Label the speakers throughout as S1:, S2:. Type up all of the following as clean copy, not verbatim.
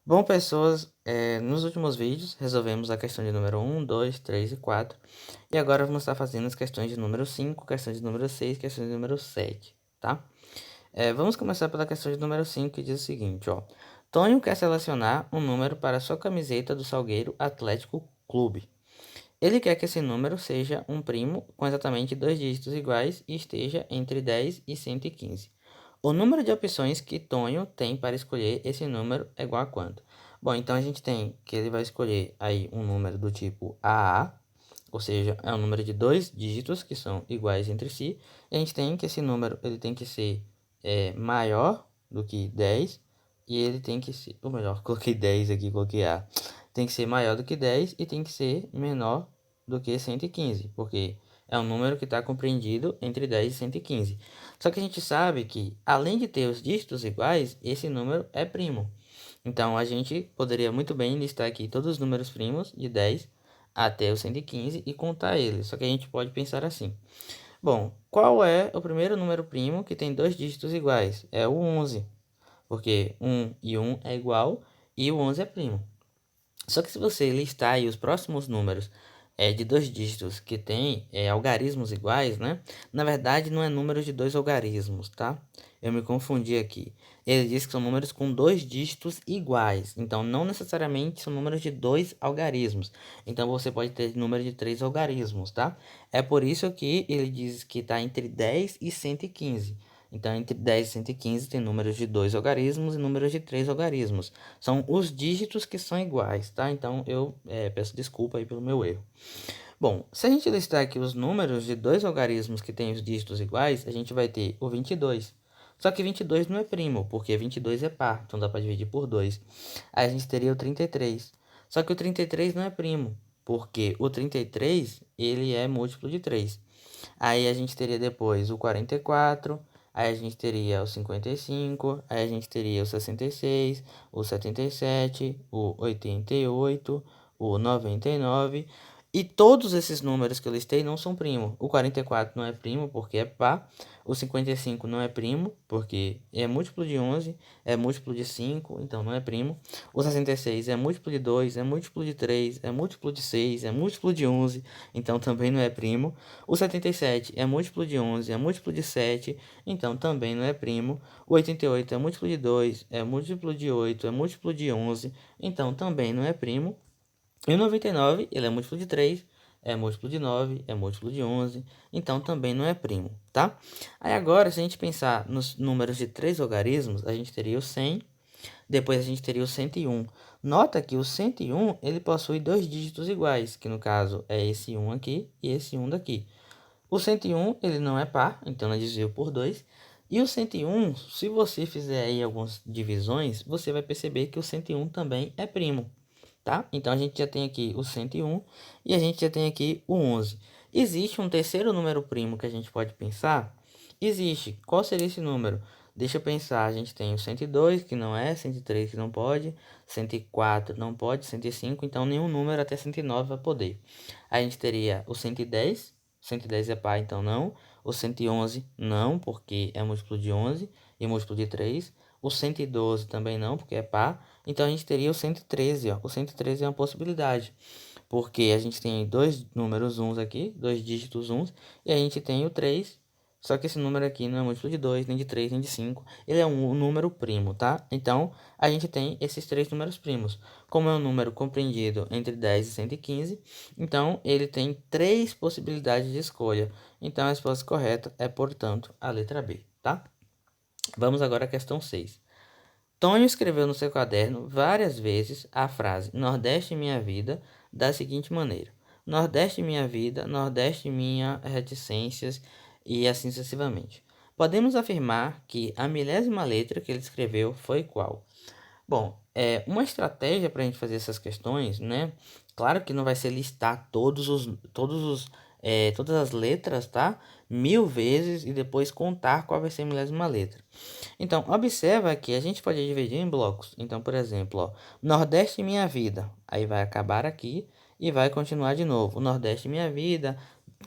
S1: Bom, pessoas, nos últimos vídeos resolvemos a questão de número 1, 2, 3 e 4. E agora vamos estar fazendo as questões de número 5, questões de número 6, questões de número 7, tá? Vamos começar pela questão de número 5, que diz o seguinte, ó. Tonho quer selecionar um número para sua camiseta do Salgueiro Atlético Clube. Ele quer que esse número seja um primo com exatamente dois dígitos iguais e esteja entre 10 e 115. O número de opções que Tonho tem para escolher esse número é igual a quanto? Bom, então a gente tem que ele vai escolher aí um número do tipo AA, ou seja, é um número de dois dígitos que são iguais entre si. E a gente tem que esse número ele tem que ser maior do que 10 e ele tem que ser, ou melhor, coloquei 10 aqui, coloquei A. Tem que ser maior do que 10 e tem que ser menor do que 115, porque é um número que está compreendido entre 10 e 115. Só que a gente sabe que, além de ter os dígitos iguais, esse número é primo. Então, a gente poderia muito bem listar aqui todos os números primos de 10 até o 115 e contar eles. Só que a gente pode pensar assim. Bom, qual é o primeiro número primo que tem dois dígitos iguais? É o 11, porque 1 e 1 é igual e o 11 é primo. Só que se você listar aí os próximos números de dois dígitos que tem algarismos iguais, né? Na verdade, não é número de dois algarismos, tá? Eu me confundi aqui. Ele diz que são números com dois dígitos iguais. Então, não necessariamente são números de dois algarismos. Então, você pode ter número de três algarismos, tá? É por isso que ele diz que está entre 10 e 115. Então, entre 10 e 115 tem números de dois algarismos e números de três algarismos. São os dígitos que são iguais, tá? Então, eu peço desculpa aí pelo meu erro. Bom, se a gente listar aqui os números de dois algarismos que têm os dígitos iguais, a gente vai ter o 22. Só que 22 não é primo, porque 22 é par, então dá para dividir por 2. Aí a gente teria o 33. Só que o 33 não é primo, porque o 33 ele é múltiplo de 3. Aí a gente teria depois o 44, aí a gente teria o 55, aí a gente teria o 66, o 77, o 88, o 99. E todos esses números que eu listei não são primo. O 44 não é primo porque é par. O 55 não é primo porque é múltiplo de 11, é múltiplo de 5, então não é primo. O 66 é múltiplo de 2, é múltiplo de 3, é múltiplo de 6, é múltiplo de 11, então também não é primo. O 77 é múltiplo de 11, é múltiplo de 7, então também não é primo. O 88 é múltiplo de 2, é múltiplo de 8, é múltiplo de 11, então também não é primo. E o 99, ele é múltiplo de 3, é múltiplo de 9, é múltiplo de 11, então também não é primo, tá? Aí agora, se a gente pensar nos números de três algarismos, a gente teria o 100, depois a gente teria o 101. Nota que o 101, ele possui dois dígitos iguais, que no caso é esse 1 aqui e esse 1 daqui. O 101, ele não é par, então é divisível por 2. E o 101, se você fizer aí algumas divisões, você vai perceber que o 101 também é primo, tá? Então a gente já tem aqui o 101 e a gente já tem aqui o 11. Existe um terceiro número primo que a gente pode pensar? Existe. Qual seria esse número? Deixa eu pensar. A gente tem o 102, que não é, 103, que não pode, 104 não pode, 105, então nenhum número até 109 vai poder. A gente teria o 110, 110 é par, então não. O 111 não, porque é múltiplo de 11 e múltiplo de 3. O 112 também não, porque é par. Então a gente teria o 113, ó. O 113 é uma possibilidade, porque a gente tem dois números uns aqui, dois dígitos uns, e a gente tem o 3. Só que esse número aqui não é múltiplo de 2, nem de 3, nem de 5. Ele é um número primo, tá? Então, a gente tem esses três números primos. Como é um número compreendido entre 10 e 115, então ele tem três possibilidades de escolha. Então, a resposta correta é, portanto, a letra B, tá? Vamos agora à questão 6. Tonho escreveu no seu caderno várias vezes a frase Nordeste minha vida da seguinte maneira: Nordeste minha vida, Nordeste minha reticências e assim sucessivamente. Podemos afirmar que a milésima letra que ele escreveu foi qual? Bom, uma estratégia para a gente fazer essas questões, né? Claro que não vai ser listar todas as letras, tá? 1000 vezes e depois contar qual vai ser a milésima letra. Então, observa que a gente pode dividir em blocos. Então, por exemplo, ó, Nordeste minha vida. Aí vai acabar aqui e vai continuar de novo. Nordeste minha vida.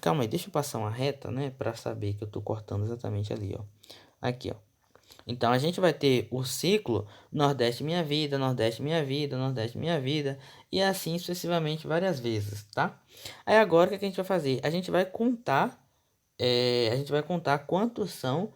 S1: Calma aí, deixa eu passar uma reta, né? Para saber que eu tô cortando exatamente ali, ó. Aqui, ó. Então, a gente vai ter o ciclo Nordeste Minha Vida, Nordeste Minha Vida, Nordeste Minha Vida, e assim sucessivamente várias vezes, tá? Aí agora, o que a gente vai fazer? A gente vai contar quantos são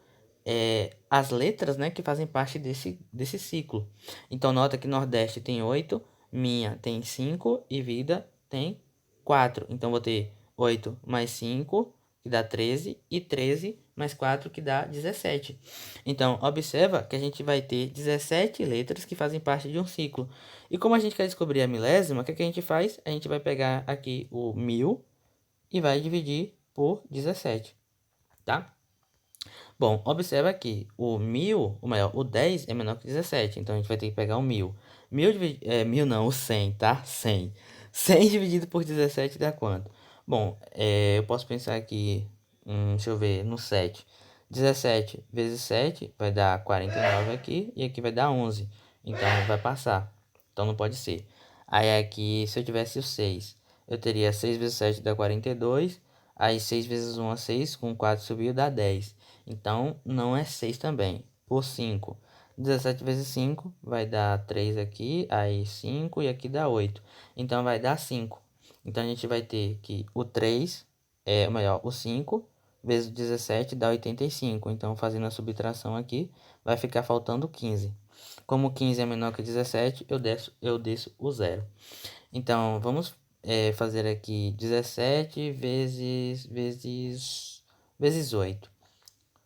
S1: as letras, né, que fazem parte desse ciclo. Então, nota que Nordeste tem 8, Minha tem 5 e Vida tem 4. Então, vou ter 8 mais 5, que dá 13, e 13 mais 4, que dá 17. Então, observa que a gente vai ter 17 letras que fazem parte de um ciclo. E como a gente quer descobrir a milésima, o que a gente faz? A gente vai pegar aqui o 1000 e vai dividir por 17, tá? Bom, observa aqui, o 1000, ou melhor, o 10 é menor que 17, então a gente vai ter que pegar o 1000. 1000 não, o 100, tá? 100. 100 dividido por 17 dá quanto? Bom, eu posso pensar aqui, deixa eu ver, no 7. 17 vezes 7 vai dar 49 aqui, e aqui vai dar 11. Então vai passar, então não pode ser. Aí aqui, se eu tivesse o 6, eu teria 6 vezes 7 dá 42, aí 6 vezes 1 é 6, com 4 subiu dá 10. Então, não é 6 também. Por 5. 17 vezes 5 vai dar 3 aqui, aí 5 e aqui dá 8. Então, vai dar 5. Então, a gente vai ter que o 3, ou melhor, o 5 vezes 17 dá 85. Então, fazendo a subtração aqui, vai ficar faltando 15. Como 15 é menor que 17, eu desço o zero. Então, vamos fazer aqui 17 vezes 8.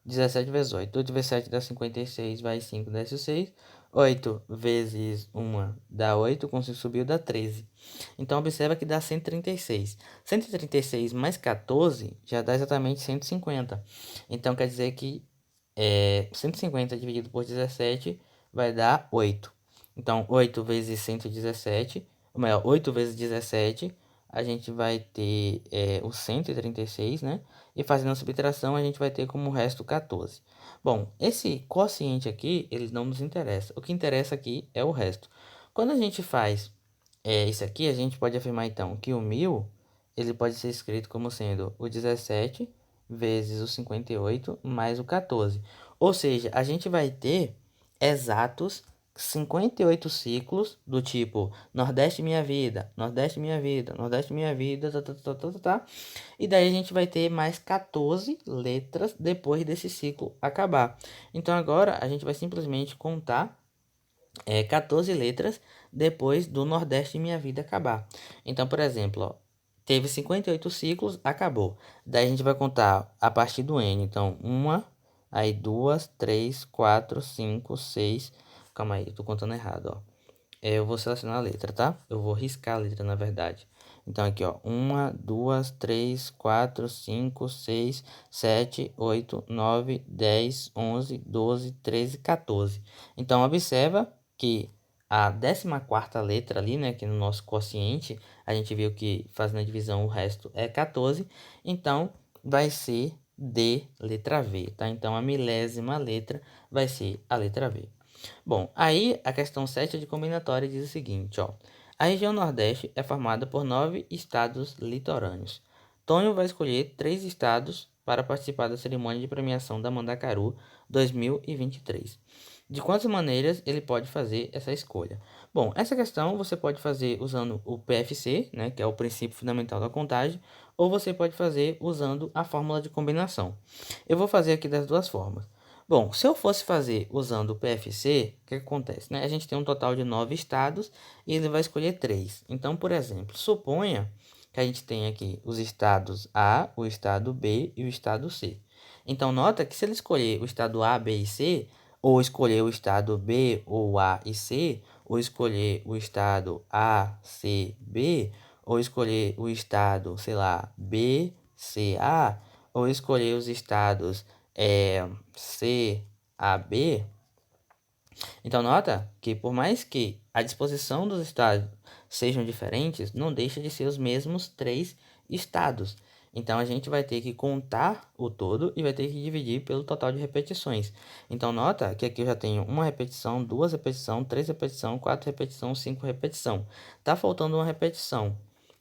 S1: 17 vezes 8. 8 vezes 7 dá 56, vai 5, desce o 6. 8 vezes 1 dá 8, com 5 subiu dá 13. Então, observa que dá 136. 136 mais 14 já dá exatamente 150. Então, quer dizer que 150 dividido por 17 vai dar 8. Então, 8 vezes 117, ou melhor, 8 vezes 17, a gente vai ter o 136, né? E fazendo a subtração, a gente vai ter como resto 14. Bom, esse quociente aqui, ele não nos interessa. O que interessa aqui é o resto. Quando a gente faz isso aqui, a gente pode afirmar, então, que o 1000, ele pode ser escrito como sendo o 17 vezes o 58 mais o 14. Ou seja, a gente vai ter exatos 58 ciclos do tipo Nordeste Minha Vida, Nordeste Minha Vida, Nordeste Minha Vida, tá, tá, tá, tá, tá, tá. E daí a gente vai ter mais 14 letras depois desse ciclo acabar. Então agora a gente vai simplesmente contar 14 letras depois do Nordeste Minha Vida acabar. Então, por exemplo, ó, teve 58 ciclos, acabou. Daí a gente vai contar a partir do N. Então, uma, aí duas, três, quatro, cinco, seis. Calma aí, eu tô contando errado, ó. Eu vou selecionar a letra, tá? Eu vou riscar a letra, na verdade. Então, aqui, ó. Uma, duas, três, quatro, cinco, seis, sete, oito, nove, 10, 11, 12, 13, 14. Então, observa que a 14ª letra ali, né, que no nosso quociente, a gente viu que fazendo a divisão o resto é 14. Então, vai ser D, letra V, tá? Então, a milésima letra vai ser a letra V. Bom, aí a questão 7 de combinatória diz o seguinte, ó. A região Nordeste é formada por 9 estados litorâneos. Tonho vai escolher 3 estados para participar da cerimônia de premiação da Mandacaru 2023. De quantas maneiras ele pode fazer essa escolha? Bom, essa questão você pode fazer usando o PFC, né, que é o princípio fundamental da contagem, ou você pode fazer usando a fórmula de combinação. Eu vou fazer aqui das duas formas. Bom, se eu fosse fazer usando o PFC, o que acontece, né? A gente tem um total de 9 estados e ele vai escolher 3. Então, por exemplo, suponha que a gente tem aqui os estados A, o estado B e o estado C. Então, nota que se ele escolher o estado A, B e C, ou escolher o estado B ou A e C, ou escolher o estado A, C, B, ou escolher o estado, sei lá, B, C, A, ou escolher os estados C, A, B. Então, nota que por mais que a disposição dos estados sejam diferentes, não deixa de ser os mesmos 3 estados. Então, a gente vai ter que contar o todo e vai ter que dividir pelo total de repetições. Então, nota que aqui eu já tenho uma repetição, duas repetições, três repetições, quatro repetições, cinco repetições. Tá faltando uma repetição.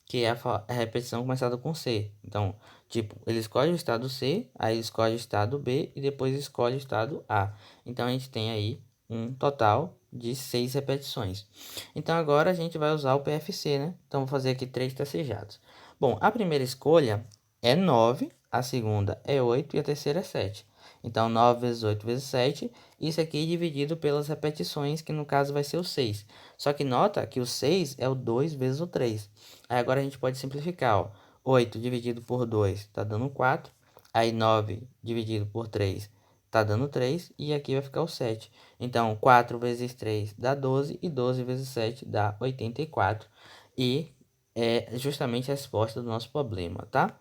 S1: que é a repetição começada com C. Então, tipo, ele escolhe o estado C, aí ele escolhe o estado B e depois escolhe o estado A. Então, a gente tem aí um total de 6 repetições. Então, agora a gente vai usar o PFC, né? Então, vou fazer aqui 3 tracejados. Bom, a primeira escolha é 9, a segunda é 8 e a terceira é 7. Então, 9 vezes 8 vezes 7, isso aqui dividido pelas repetições, que no caso vai ser o 6. Só que nota que o 6 é o 2 vezes o 3. Aí agora a gente pode simplificar, ó. 8 dividido por 2 está dando 4. Aí 9 dividido por 3 está dando 3. E aqui vai ficar o 7. Então, 4 vezes 3 dá 12. E 12 vezes 7 dá 84. E é justamente a resposta do nosso problema, tá?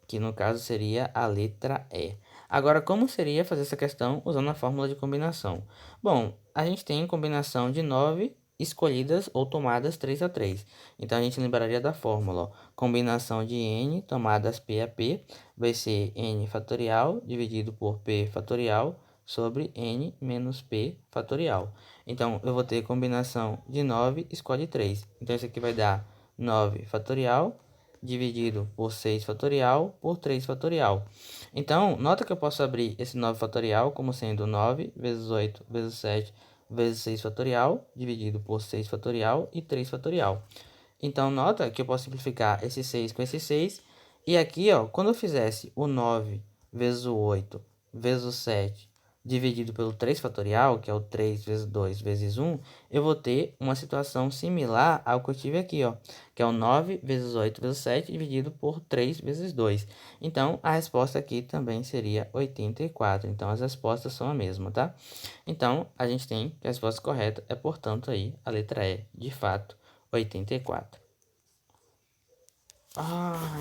S1: Que no caso seria a letra E. Agora, como seria fazer essa questão usando a fórmula de combinação? Bom, a gente tem combinação de 9 escolhidas ou tomadas 3 a 3. Então, a gente lembraria da fórmula, ó. Combinação de n tomadas P a P vai ser n fatorial dividido por P fatorial sobre n menos P fatorial. Então, eu vou ter combinação de 9, escolhe 3. Então, isso aqui vai dar 9 fatorial dividido por 6 fatorial por 3 fatorial. Então, nota que eu posso abrir esse 9 fatorial como sendo 9 vezes 8 vezes 7 vezes 6 fatorial, dividido por 6 fatorial e 3 fatorial. Então, nota que eu posso simplificar esse 6 com esse 6. E aqui, ó, quando eu fizesse o 9 vezes o 8 vezes o 7 dividido pelo 3 fatorial, que é o 3 vezes 2 vezes 1, eu vou ter uma situação similar ao que eu tive aqui, ó, que é o 9 vezes 8 vezes 7 dividido por 3 vezes 2. Então, a resposta aqui também seria 84. Então, as respostas são a mesma, tá? Então, a gente tem que a resposta correta é, portanto, aí a letra E, de fato, 84. Ah,